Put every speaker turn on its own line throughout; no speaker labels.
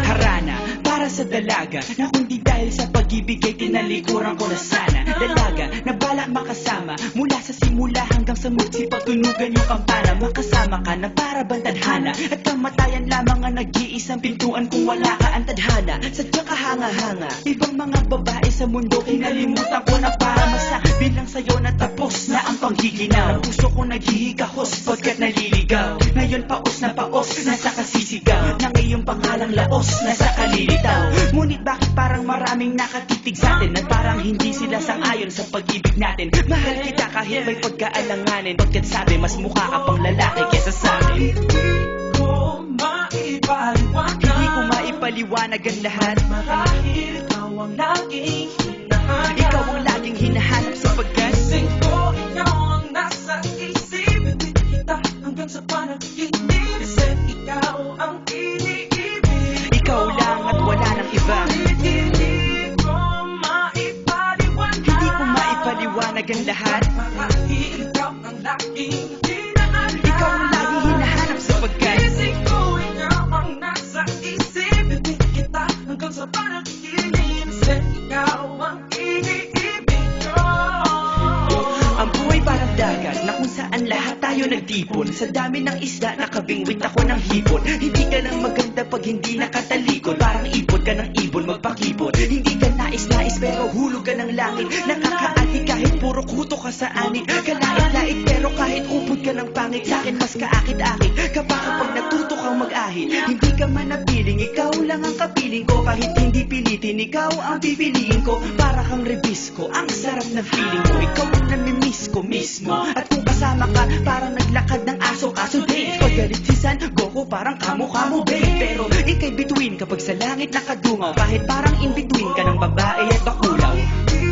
Harana para sa dalaga na kundi dahil sa pag-ibig ay tinalikuran ko na sana. Dalaga na balak makasama mula sa simula hanggang sa magsipagtunugan yung kampana. Makasama ka na para bang tadhana at kamatayan lamang ang nag-iisang pintuan kung wala ka ang tadhana. Sadyang kahanga-hanga ibang mga babae sa mundo kinalimutan ko na para masabi lang sa'yo na tapos na ang panggiginaw. Puso ko naghihikahos pagkat naliligaw. Ngayon paos na paos nasa kasisigaw ng iyong pangalang laos nasa kalilitaw. Ngunit bakit parang maraming nakatitig sa atin at parang hindi sila sang-ayon sa pag-ibig natin. Mahal kita kahit may pagkaalanganin, pagkat sabi mas mukha ka pang lalaki kesa sa akin. Hindi ko maipaliwanag ang lahat.
Marahil ikaw ang laging hinahanap.
Ikaw ang laging hinahanap sapagkat
Gising ko, ikaw ang nasa isip. Ibig kita hanggang sa panaginip. Kasi ikaw ang iniibig.
ikaw lang at wala nang iba.
Hindi ko maipaliwanag.
Hindi ko maipaliwanag ang lahat.
Marahil ikaw ang laging hinahanap.
Ikaw ang laging hinahanap sapagkat
Gising ko, ikaw ang nasa isip. Ibig kita hanggang sa panaginip. Kasi ikaw ang iniibig ko.
ang buhay parang dagat na kung saan lahat tayo nagtipon. Sa dami ng isda nakabingwit ako ng hipon. Hindi ka nang maganda pag hindi nakatalikod. Parang ipon ka ng ibon magpakipon. Hindi ka nais-nais pero hulog ka ng langit. Nakakaati kahit puro kuto ka sa anit. Kalait-lait pero kahit upod ka ng pangit. Sa'kin mas kaakit-akit kapag natuto kang mag-ahit. Hindi ka man napiling, ikaw lang ang kapiling ko. Kahit hindi pilitin, ikaw ang pipiliin ko. Para kang rebisco, ang sarap na feeling mo. Ikaw ang namimiss ko mismo. At kung kasama ka, parang naglakad ng aso. Kaso Dave, paggalit si San Goku, parang kamukha mo babe. Pero ika'y bituin kapag sa langit nakadungaw. Kahit parang in-between ka ng babae at bakulaw.
Hindi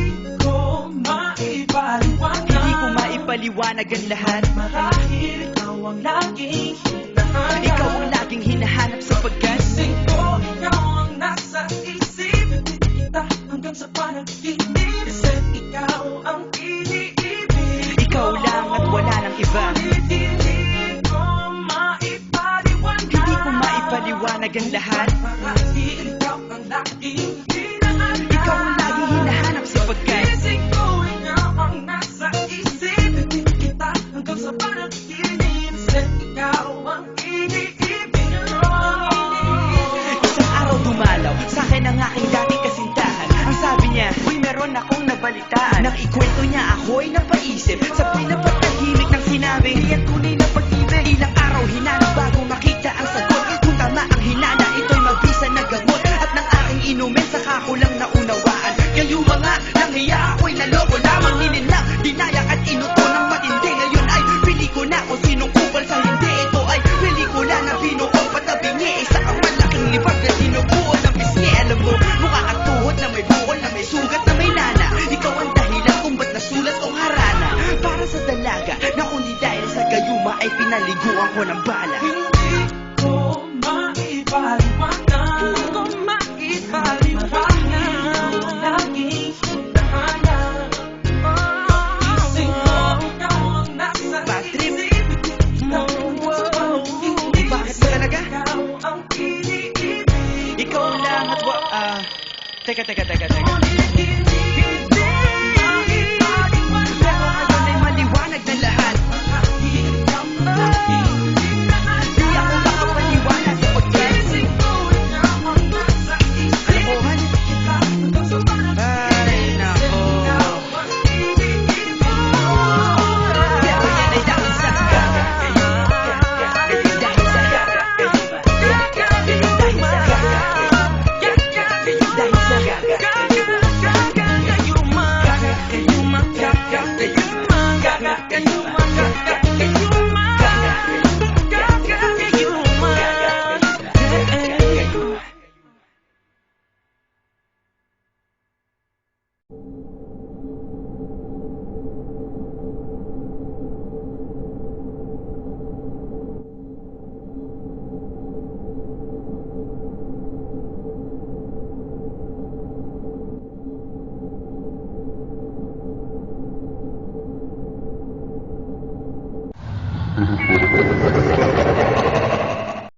ko maipaliwanag.
Hindi ko maipaliwanag ang lahat.
Marahil ikaw ang laging hinahanap.
Ikaw ang laging hinahanap sapagkat
Gising ko, ikaw ang nasa isip. Ibig kita hanggang sa panaginip. Kasi ikaw ang iniibig.
ikaw lang at wala nang iba.
Hindi ko maipaliwanag.
Hindi ko maipaliwanag ang lahat.
Marahil ikaw ang laging hinahanap.
Ikaw ang laging hinahanap sapagkat
Gising ko, ikaw ang nasa isip. Ibig kita hanggang sa panaginip. Kasi ikaw ang iniibig ko.
isang araw dumalaw sa akin ang aking dating kasintahan. Ang sabi niya, uy meron akong nabalitaan. Nang ikwento niya ako'y napaisip. Sabay na patahimik ng sinabi, di yan tunay na pag-ibig. Ilang araw hinanap bago makita ang sagot. Kung tama ang hinana, ito'y mabisa na gamot. At ng aking inumin, saka ko lang naunawaan. Kayo mga nanghiya ako'y naloko lamang. Ninilang, dinayak at inuto ng matindi. Ngayon ay pili ko na kung sinong kupal sa hindi. Ito ay pelikula na binuo patabingi. Isa kang malaking libag na sinubuo ng pisngi. Alam mo, mukha kang tuhod na may bukol, na may sugat, na may nana. Ikaw ang dahilan kung ba't nasulat o harana. Para sa dalaga na kundi dahil sa gayuma ay pinaliguan ko ng bala.
Hindi ko maipaliwanag. Hindi ko maipaliwanag. Ikaw ang laging hinahanap. Gising ko, ikaw ang nasa
Bad trip.
isip. Ikaw ang nasa panaginip.
Bakit ba talaga?
Ikaw ang iniibig.
Ikaw lang at Teka. Pero ngayon ay maliwanag na lahat. Di ako makapaniwala sapagkat kalokohan. Ay, nako. Pero yan ay dahil sa gaga. Dahil sa gaga. Dahil sa gaga. Dahil sa gaga.